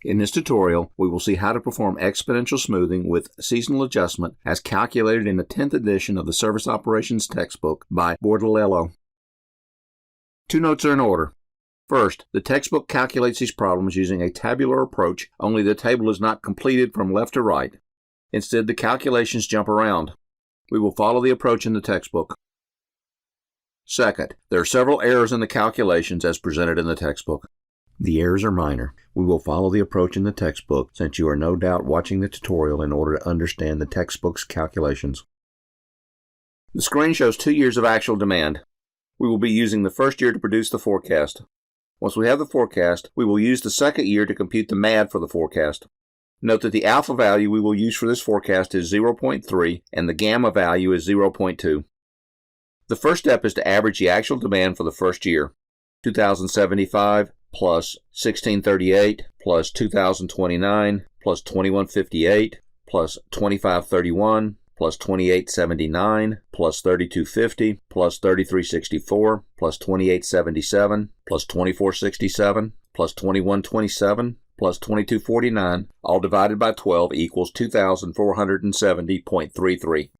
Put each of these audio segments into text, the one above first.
In this tutorial, we will see how to perform exponential smoothing with seasonal adjustment as calculated in the 10th edition of the Service Operations textbook by Bordoloi. Two notes are in order. First, the textbook calculates these problems using a tabular approach, only the table is not completed from left to right. Instead, the calculations jump around. We will follow the approach in the textbook. Second, there are several errors in the calculations as presented in the textbook. The errors are minor. We will follow the approach in the textbook since you are no doubt watching the tutorial in order to understand the textbook's calculations. The screen shows 2 years of actual demand. We will be using the first year to produce the forecast. Once we have the forecast, we will use the second year to compute the MAD for the forecast. Note that the alpha value we will use for this forecast is 0.3 and the gamma value is 0.2. The first step is to average the actual demand for the first year. 2075 plus 1638 plus 2029 plus 2158 plus 2531 plus 2879 plus 3250 plus 3364 plus 2877 plus 2467 plus 2127 plus 2249, all divided by 12 equals 2470.33.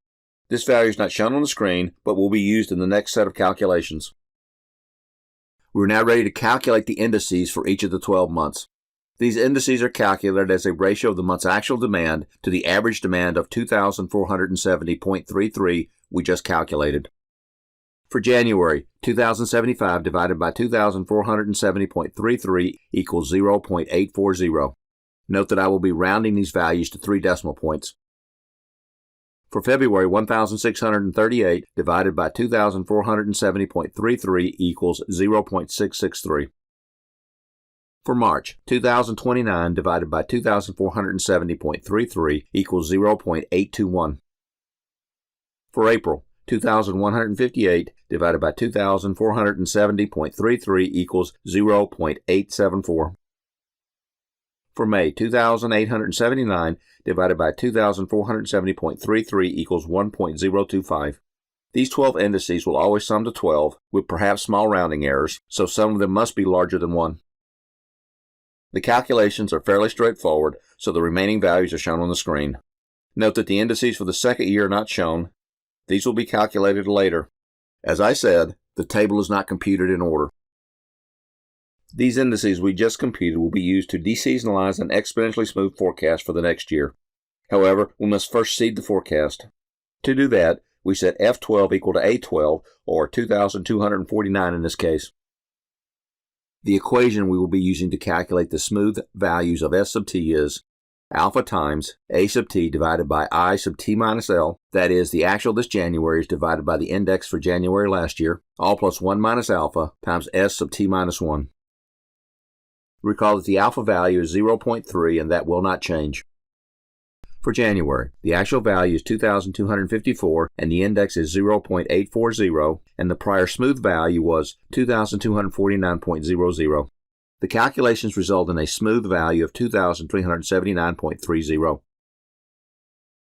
This value is not shown on the screen, but will be used in the next set of calculations. We are now ready to calculate the indices for each of the 12 months. These indices are calculated as a ratio of the month's actual demand to the average demand of 2470.33 we just calculated. For January, 2075 divided by 2470.33 equals 0.840. Note that I will be rounding these values to 3 decimal points. For February, 1638 divided by 2470.33 equals 0.663. For March, 2029 divided by 2470.33 equals 0.821. For April, 2158 divided by 2470.33 equals 0.874. For May, 2879 divided by 2470.33 equals 1.025. These 12 indices will always sum to 12, with perhaps small rounding errors, so some of them must be larger than 1. The calculations are fairly straightforward, so the remaining values are shown on the screen. Note that the indices for the second year are not shown. These will be calculated later. As I said, the table is not computed in order. These indices we just computed will be used to deseasonalize an exponentially smooth forecast for the next year. However, we must first seed the forecast. To do that, we set F12 equal to A12, or 2,249 in this case. The equation we will be using to calculate the smooth values of S sub t is alpha times A sub t divided by I sub t minus L, that is, the actual this January is divided by the index for January last year, all plus 1 minus alpha times S sub t minus 1. Recall that the alpha value is 0.3 and that will not change. For January, the actual value is 2,254 and the index is 0.840 and the prior smooth value was 2,249.00. The calculations result in a smooth value of 2,379.30.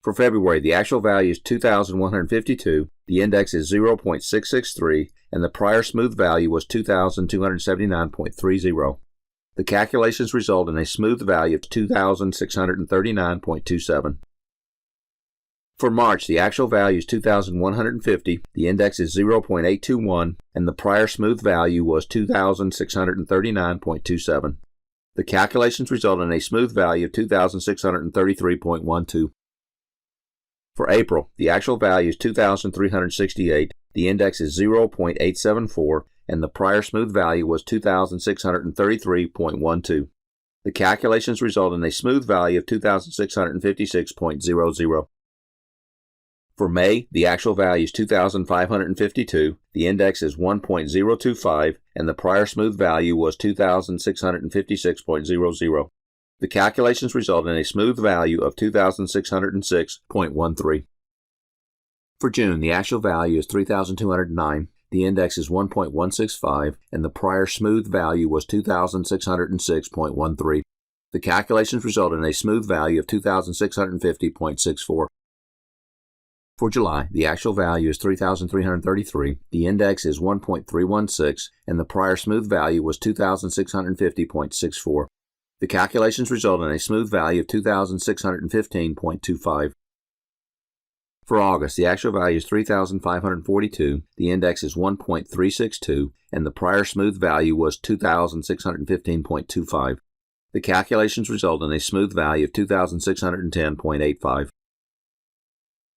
For February, the actual value is 2,152, the index is 0.663, and the prior smooth value was 2,279.30. The calculations result in a smooth value of 2,639.27. For March, the actual value is 2,150, the index is 0.821, and the prior smooth value was 2,639.27. The calculations result in a smooth value of 2,633.12. For April, the actual value is 2,368, the index is 0.874, and the prior smooth value was 2,633.12. The calculations result in a smooth value of 2,656.00. For May, the actual value is 2,552, the index is 1.025, and the prior smooth value was 2,656.00. The calculations result in a smooth value of 2,606.13. For June, the actual value is 3,209, the index is 1.165, and the prior smooth value was 2,606.13. The calculations result in a smooth value of 2,650.64. For July, the actual value is 3,333, the index is 1.316, and the prior smooth value was 2,650.64. The calculations result in a smooth value of 2,615.25. For August, the actual value is 3,542, the index is 1.362, and the prior smooth value was 2,615.25. The calculations result in a smooth value of 2,610.85.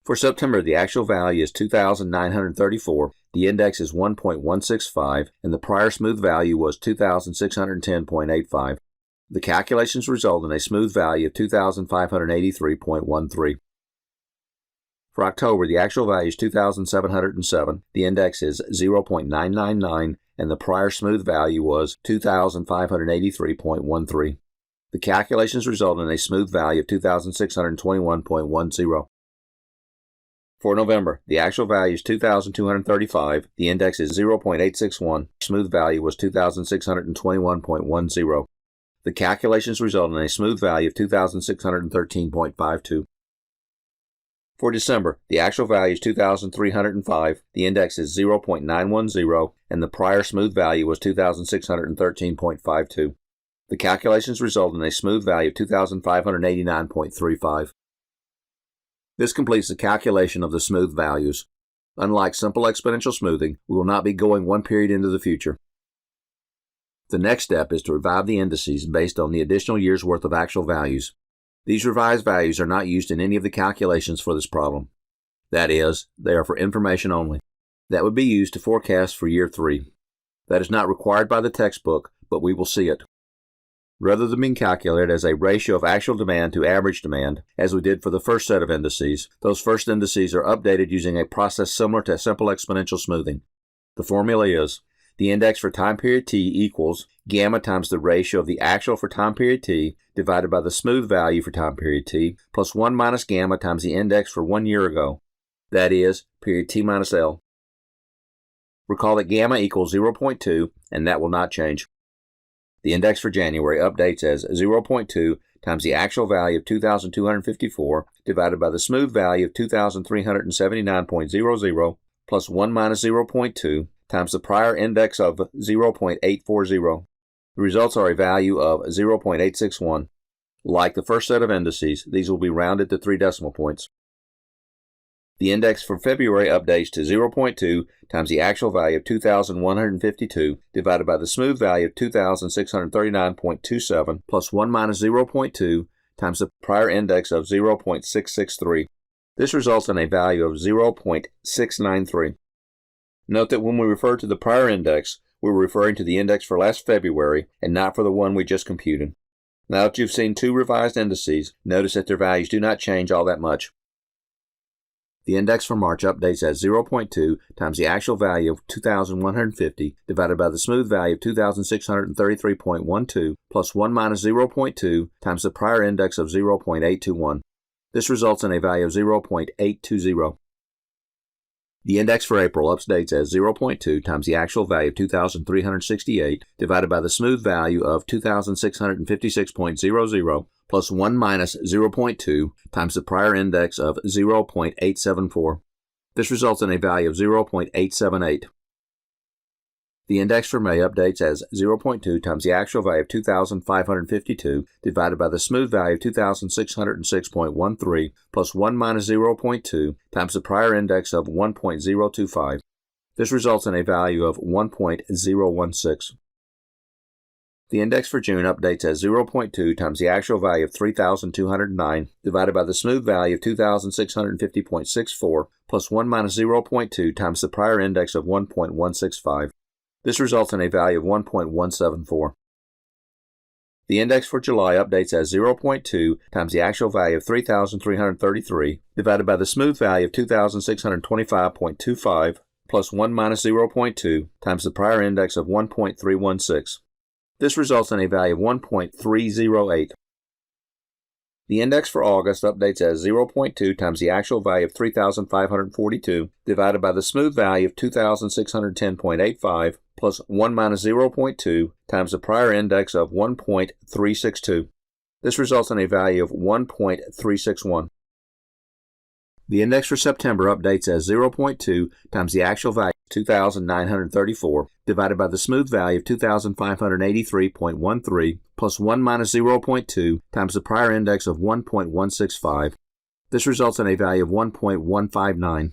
For September, the actual value is 2,934, the index is 1.165, and the prior smooth value was 2,610.85. The calculations result in a smooth value of 2,583.13. For October, the actual value is 2,707, the index is 0.999, and the prior smooth value was 2,583.13. The calculations result in a smooth value of 2,621.10. For November, the actual value is 2,235, the index is 0.861, smooth value was 2,621.10. The calculations result in a smooth value of 2,613.52. For December, the actual value is 2,305, the index is 0.910, and the prior smooth value was 2,613.52. The calculations result in a smooth value of 2,589.35. This completes the calculation of the smooth values. Unlike simple exponential smoothing, we will not be going one period into the future. The next step is to revive the indices based on the additional year's worth of actual values. These revised values are not used in any of the calculations for this problem. That is, they are for information only. That would be used to forecast for year 3. That is not required by the textbook, but we will see it. Rather than being calculated as a ratio of actual demand to average demand, as we did for the first set of indices, those first indices are updated using a process similar to simple exponential smoothing. The formula is, the index for time period t equals gamma times the ratio of the actual for time period t divided by the smooth value for time period t plus 1 minus gamma times the index for 1 year ago. That is, period t minus L. Recall that gamma equals 0.2, and that will not change. The index for January updates as 0.2 times the actual value of 2,254 divided by the smooth value of 2,379.00 plus 1 minus 0.2 times the prior index of 0.840. The results are a value of 0.861. Like the first set of indices, these will be rounded to 3 decimal points. The index for February updates to 0.2 times the actual value of 2,152 divided by the smooth value of 2,639.27 plus 1 minus 0.2 times the prior index of 0.663. This results in a value of 0.693. Note that when we refer to the prior index, we're referring to the index for last February and not for the one we just computed. Now that you've seen 2 revised indices, notice that their values do not change all that much. The index for March updates as 0.2 times the actual value of 2,150 divided by the smooth value of 2,633.12 plus 1 minus 0.2 times the prior index of 0.821. This results in a value of 0.820. The index for April updates as 0.2 times the actual value of 2,368 divided by the smooth value of 2,656.00 plus 1 minus 0.2 times the prior index of 0.874. This results in a value of 0.878. The index for May updates as 0.2 times the actual value of 2,552 divided by the smooth value of 2,606.13 plus 1 minus 0.2 times the prior index of 1.025. This results in a value of 1.016. The index for June updates as 0.2 times the actual value of 3,209 divided by the smooth value of 2,650.64 plus 1 minus 0.2 times the prior index of 1.165. This results in a value of 1.174. The index for July updates as 0.2 times the actual value of 3,333 divided by the smooth value of 2,625.25 plus 1 minus 0.2 times the prior index of 1.316. This results in a value of 1.308. The index for August updates as 0.2 times the actual value of 3,542 divided by the smooth value of 2,610.85 plus 1 minus 0.2 times the prior index of 1.362. This results in a value of 1.361. The index for September updates as 0.2 times the actual value 2,934, divided by the smooth value of 2,583.13, plus 1 minus 0.2 times the prior index of 1.165. This results in a value of 1.159.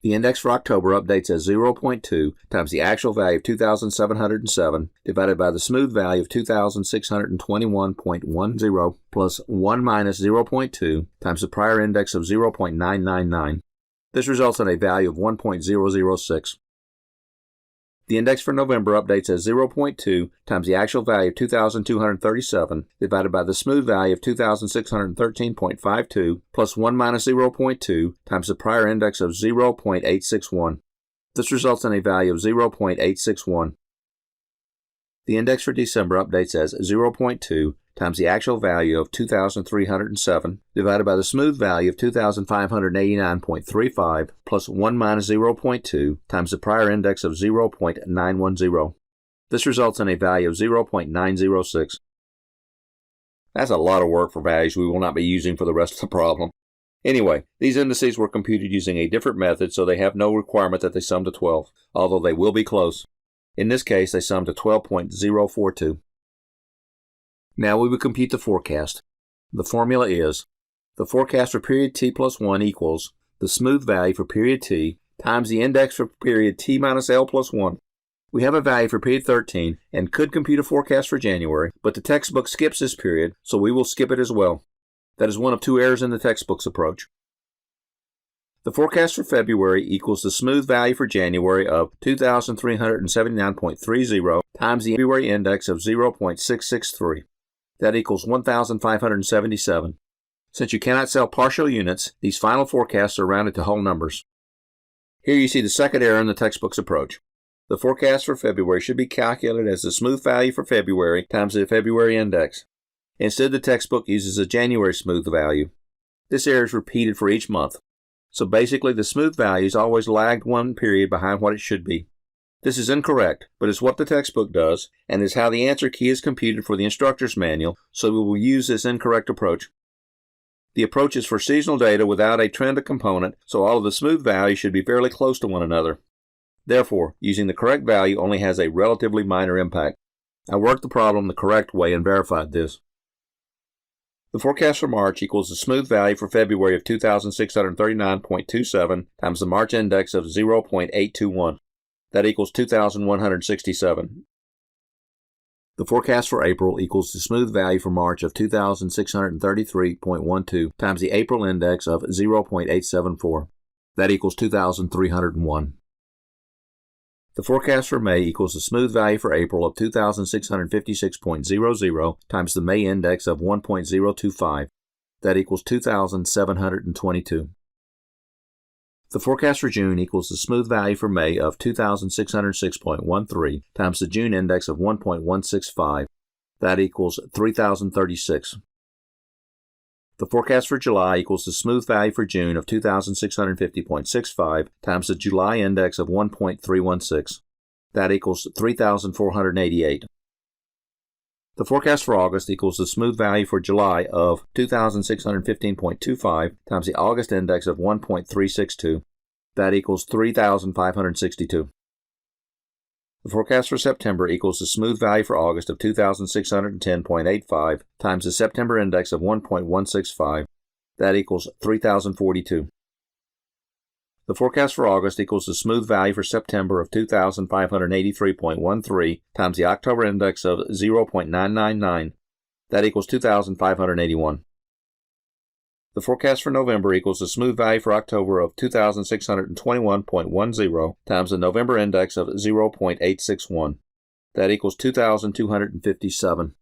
The index for October updates as 0.2 times the actual value of 2,707 divided by the smooth value of 2,621.10 plus 1 minus 0.2 times the prior index of 0.999. This results in a value of 1.006. The index for November updates as 0.2 times the actual value of 2,237 divided by the smooth value of 2,613.52 plus 1 minus 0.2 times the prior index of 0.861. This results in a value of 0.861. The index for December updates as 0.2 times the actual value of 2,307 divided by the smooth value of 2,589.35 plus 1 minus 0.2 times the prior index of 0.910. This results in a value of 0.906. That's a lot of work for values we will not be using for the rest of the problem. Anyway, these indices were computed using a different method, so they have no requirement that they sum to 12, although they will be close. In this case, they sum to 12.042. Now we will compute the forecast. The formula is the forecast for period t plus 1 equals the smooth value for period t times the index for period t minus L plus 1. We have a value for period 13 and could compute a forecast for January, but the textbook skips this period, so we will skip it as well. That is one of two errors in the textbook's approach. The forecast for February equals the smooth value for January of 2,379.30 times the February index of 0.663. That equals 1,577. Since you cannot sell partial units, these final forecasts are rounded to whole numbers. Here you see the second error in the textbook's approach. The forecast for February should be calculated as the smooth value for February times the February index. Instead, the textbook uses a January smooth value. This error is repeated for each month. So basically, the smooth value is always lagged one period behind what it should be. This is incorrect, but is what the textbook does, and is how the answer key is computed for the instructor's manual, so we will use this incorrect approach. The approach is for seasonal data without a trend component, so all of the smooth values should be fairly close to one another. Therefore, using the correct value only has a relatively minor impact. I worked the problem the correct way and verified this. The forecast for March equals the smooth value for February of 2,639.27 times the March index of 0.821. That equals 2,167. The forecast for April equals the smooth value for March of 2,633.12 times the April index of 0.874. That equals 2,301. The forecast for May equals the smooth value for April of 2,656.00 times the May index of 1.025. That equals 2,722. The forecast for June equals the smooth value for May of 2,606.13 times the June index of 1.165. That equals 3,036. The forecast for July equals the smooth value for June of 2,650.65 times the July index of 1.316. That equals 3,488. The forecast for August equals the smooth value for July of 2,615.25 times the August index of 1.362. That equals 3,562. The forecast for September equals the smooth value for August of 2,610.85 times the September index of 1.165. That equals 3,042. The forecast for August equals the smooth value for September of 2,583.13 times the October index of 0.999. That equals 2,581. The forecast for November equals the smooth value for October of 2,621.10 times the November index of 0.861. That equals 2,257.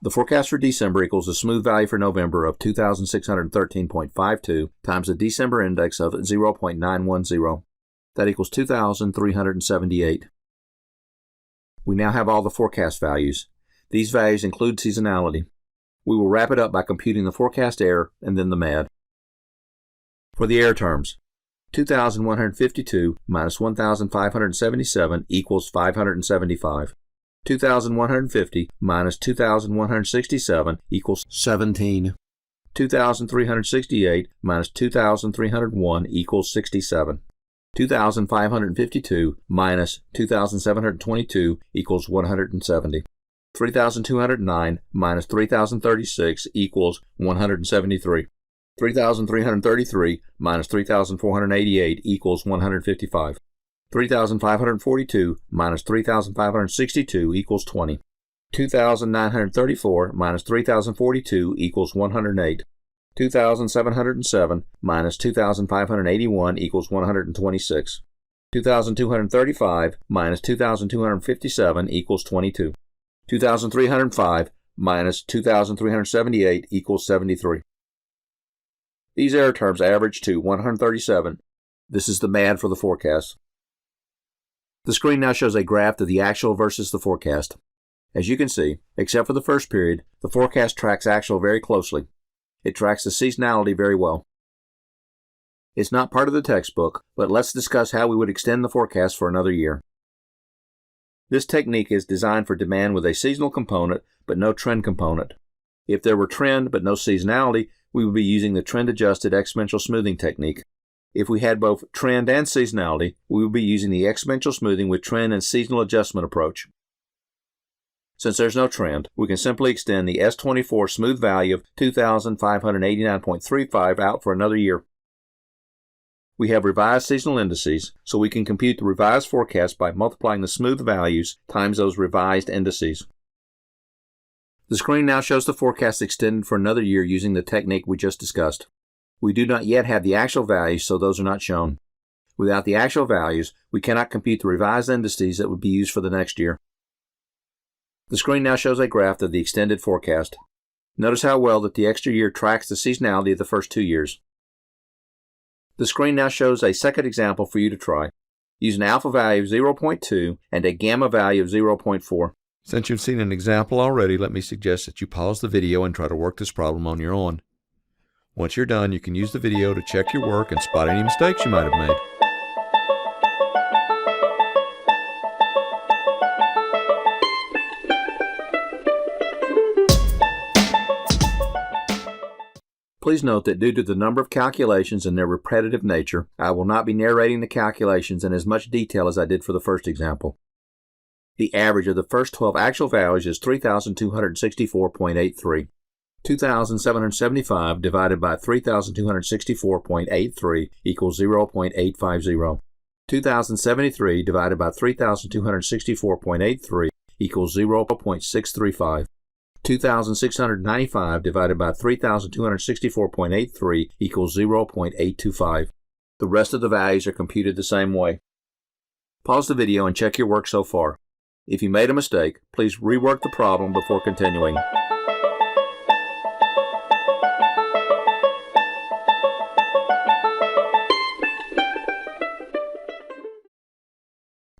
The forecast for December equals the smooth value for November of 2,613.52 times the December index of 0.910. That equals 2,378. We now have all the forecast values. These values include seasonality. We will wrap it up by computing the forecast error and then the MAD. For the error terms, 2,152 minus 1,577 equals 575. 2,150 minus 2,167 equals 17. 2,368 minus 2,301 equals 67. 2,552 minus 2,722 equals 170. 3,209 minus 3,036 equals 173. 3,333 minus 3,488 equals 155. 3,542 minus 3,562 equals 20. 2,934 minus 3,042 equals 108. 2,707 minus 2,581 equals 126. 2,235 minus 2,257 equals 22. 2,305 minus 2,378 equals 73. These error terms average to 137. This is the MAD for the forecast. The screen now shows a graph of the actual versus the forecast. As you can see, except for the first period, the forecast tracks actual very closely. It tracks the seasonality very well. It's not part of the textbook, but let's discuss how we would extend the forecast for another year. This technique is designed for demand with a seasonal component but no trend component. If there were trend but no seasonality, we would be using the trend-adjusted exponential smoothing technique. If we had both trend and seasonality, we would be using the exponential smoothing with trend and seasonal adjustment approach. Since there's no trend, we can simply extend the S24 smooth value of 2,589.35 out for another year. We have revised seasonal indices, so we can compute the revised forecast by multiplying the smooth values times those revised indices. The screen now shows the forecast extended for another year using the technique we just discussed. We do not yet have the actual values, so those are not shown. Without the actual values, we cannot compute the revised indices that would be used for the next year. The screen now shows a graph of the extended forecast. Notice how well that the extra year tracks the seasonality of the first 2 years. The screen now shows a second example for you to try. Use an alpha value of 0.2 and a gamma value of 0.4. Since you've seen an example already, let me suggest that you pause the video and try to work this problem on your own. Once you're done, you can use the video to check your work and spot any mistakes you might have made. Please note that due to the number of calculations and their repetitive nature, I will not be narrating the calculations in as much detail as I did for the first example. The average of the first 12 actual values is 3,264.83. 2,775 divided by 3,264.83 equals 0.850. 2,073 divided by 3,264.83 equals 0.635. 2,695 divided by 3,264.83 equals 0.825. The rest of the values are computed the same way. Pause the video and check your work so far. If you made a mistake, please rework the problem before continuing.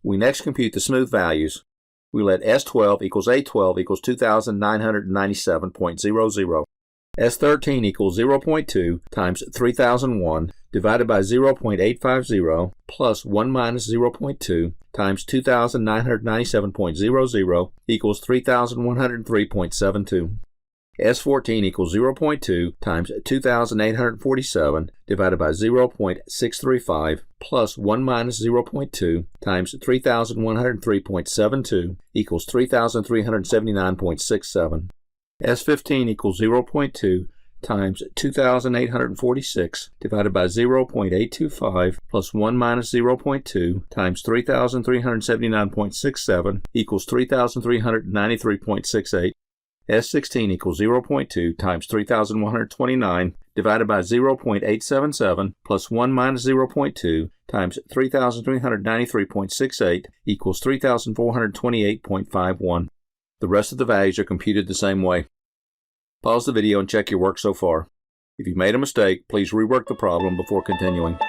We next compute the smooth values. We let S12 equals A12 equals 2,997.00. S13 equals 0.2 times 3001 divided by 0.850 plus 1 minus 0.2 times 2,997.00 equals 3,103.72. S14 equals 0.2 times 2,847 divided by 0.635 plus 1 minus 0.2 times 3,103.72 equals 3,379.67. S15 equals 0.2 times 2,846 divided by 0.825 plus 1 minus 0.2 times 3,379.67 equals 3,393.68. S16 equals 0.2 times 3,129 divided by 0.877 plus 1 minus 0.2 times 3,393.68 equals 3,428.51. The rest of the values are computed the same way. Pause the video and check your work so far. If you made a mistake, please rework the problem before continuing.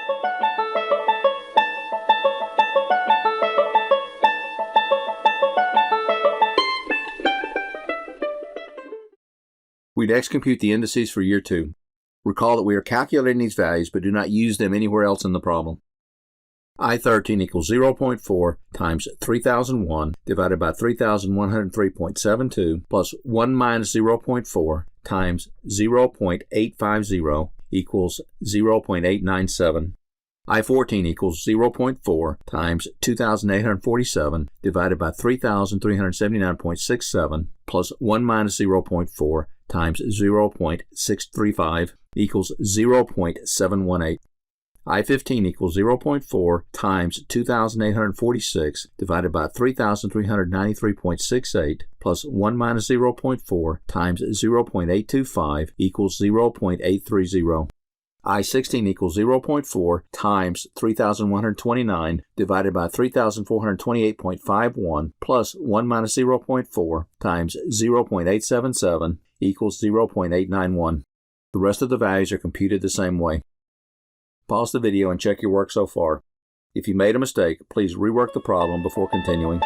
We next compute the indices for year 2. Recall that we are calculating these values but do not use them anywhere else in the problem. I13 equals 0.4 times 3001 divided by 3,103.72 plus 1 minus 0.4 times 0.850 equals 0.897. I-14 equals 0.4 times 2,847 divided by 3,379.67 plus 1 minus 0.4 times 0.635 equals 0.718. I-15 equals 0.4 times 2,846 divided by 3,393.68 plus 1 minus 0.4 times 0.825 equals 0.830. I-16 equals 0.4 times 3,129 divided by 3,428.51 plus 1 minus 0.4 times 0.877 equals 0.891. The rest of the values are computed the same way. Pause the video and check your work so far. If you made a mistake, please rework the problem before continuing.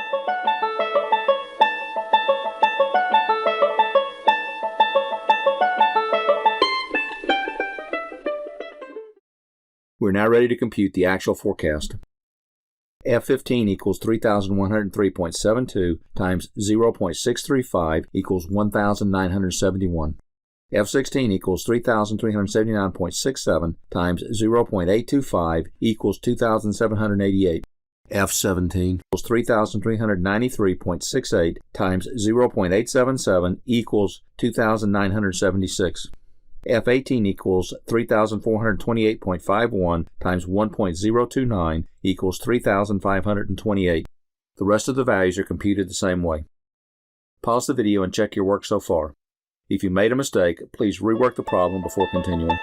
We're now ready to compute the actual forecast. F15 equals 3,103.72 times 0.635 equals 1,971. F16 equals 3,379.67 times 0.825 equals 2,788. F17 equals 3,393.68 times 0.877 equals 2,976. F18 equals 3,428.51 times 1.029 equals 3,528. The rest of the values are computed the same way. Pause the video and check your work so far. If you made a mistake, please rework the problem before continuing.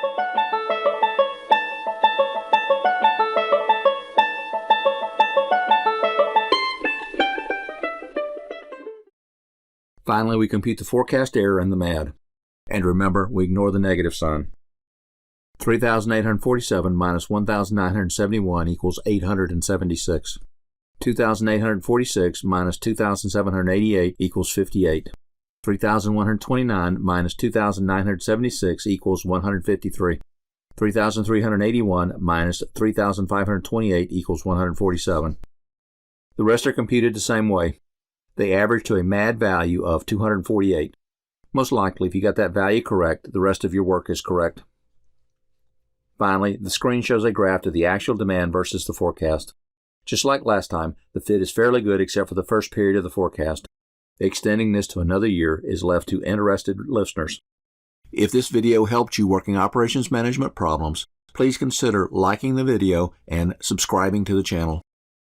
Finally, we compute the forecast error and the MAD. And remember, we ignore the negative sign. 3,847 minus 1,971 equals 876. 2,846 minus 2,788 equals 58. 3,129 minus 2,976 equals 153. 3,381 minus 3,528 equals 147. The rest are computed the same way. They average to a MAD value of 248. Most likely, if you got that value correct, the rest of your work is correct. Finally, the screen shows a graph of the actual demand versus the forecast. Just like last time, the fit is fairly good except for the first period of the forecast. Extending this to another year is left to interested listeners. If this video helped you working operations management problems, please consider liking the video and subscribing to the channel.